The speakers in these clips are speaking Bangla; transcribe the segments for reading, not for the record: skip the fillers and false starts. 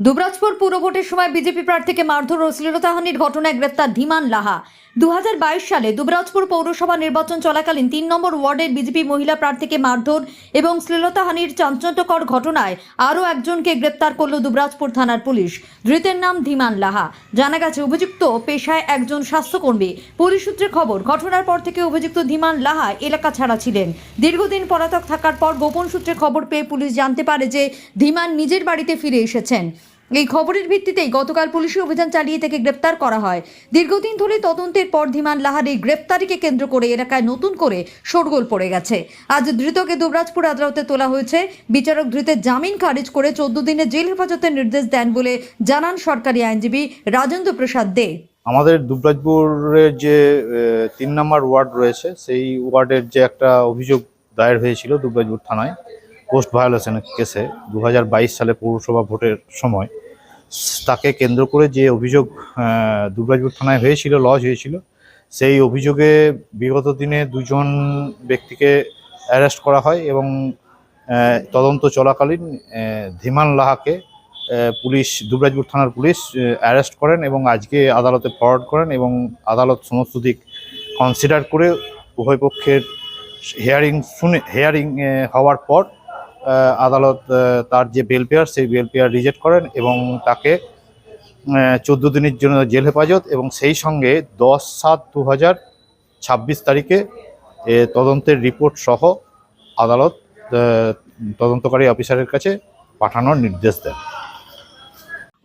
দুবরাজপুর পুর ভোটের সময় বিজেপি প্রার্থীকে মারধর ও শ্লীলতাহানির ঘটনায় গ্রেপ্তার ধীমান লাহা। 2022 সালে দুবরাজপুর পৌরসভা নির্বাচন চলাকালীন 3 নম্বর ওয়ার্ডের বিজেপি মহিলা প্রার্থীকে মারধর এবং শ্লীলতাহানির চাঞ্চল্যকর ঘটনায় আরও একজনকে গ্রেপ্তার করল দুবরাজপুর থানার পুলিশ। ধৃতের নাম ধীমান লাহা। জানা গেছে অভিযুক্ত পেশায় একজন স্বাস্থ্যকর্মী। পুলিশ সূত্রে খবর, ঘটনার পর থেকে অভিযুক্ত ধীমান লাহা এলাকা ছাড়া ছিলেন। দীর্ঘদিন পলাতক থাকার পর গোপন সূত্রে খবর পেয়ে পুলিশ জানতে পারে যে ধীমান নিজের বাড়িতে ফিরে এসেছেন। এই খবরের ভিত্তিতেই গতকাল পুলিশি অভিযান চালিয়ে তাকে গ্রেপ্তার করা হয়। দীর্ঘদিন ধরে তদন্তের পর ধীমান লাহার এই গ্রেপ্তারিকে কেন্দ্র করে এলাকায় নতুন করে শোরগোল পড়ে গেছে। আজ ধৃতকে দুবরাজপুর আদালতে তোলা হয়েছে। বিচারক ধৃতের জামিন খারিজ করে 14 দিনের জেল হেফাজতের নির্দেশ দেন বলে জানান সরকারি আইনজীবী রাজেন্দ্র প্রসাদ দে। আমাদের দুবরাজপুরের যে 3 নম্বর ওয়ার্ড রয়েছে, সেই ওয়ার্ডের যে একটা অভিযোগ দায়ের হয়েছিল দুবরাজপুর থানায় পোস্ট ভায়োলেশন কেসে 2022 সালে পৌরসভা ভোটের সময়, তাকে কেন্দ্র করে যে অভিযোগ দুবরাজপুর থানায় হয়েছিল, লজ হয়েছিল, সেই অভিযোগে বিগত দিনে 2 জন ব্যক্তিকে অ্যারেস্ট করা হয় এবং তদন্ত চলাকালীন ধীমান লাহাকে পুলিশ, দুবরাজপুর থানার পুলিশ অ্যারেস্ট করেন এবং আজকে আদালতে ফরওয়ার্ড করেন এবং আদালত সমস্ত দিক কনসিডার করে উভয় পক্ষের হিয়ারিং হওয়ার পর আদালত তার যে বেল পেয়ার, সেই বেল পেয়ার রিজেক্ট করেন এবং তাকে 14 দিনের জন্য জেল হেফাজত এবং সেই সঙ্গে 10/7/2026 তারিখে তদন্তের রিপোর্ট সহ আদালত তদন্তকারী অফিসারের কাছে পাঠানোর নির্দেশ দেন।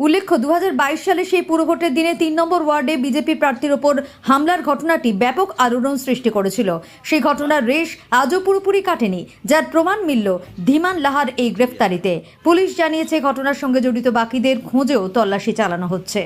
উল্লেখ্য, 2022 সালে সেই পুরভোটের দিনে 3 নম্বর ওয়ার্ডে বিজেপি প্রার্থীর ওপর হামলার ঘটনাটি ব্যাপক আলোড়ন সৃষ্টি করেছিল। সেই ঘটনার রেশ আজও পুরোপুরি কাটেনি, যার প্রমাণ মিলল ধীমান লাহার এই গ্রেফতারিতে। পুলিশ জানিয়েছে ঘটনার সঙ্গে জড়িত বাকিদের খোঁজেও তল্লাশি চালানো হচ্ছে।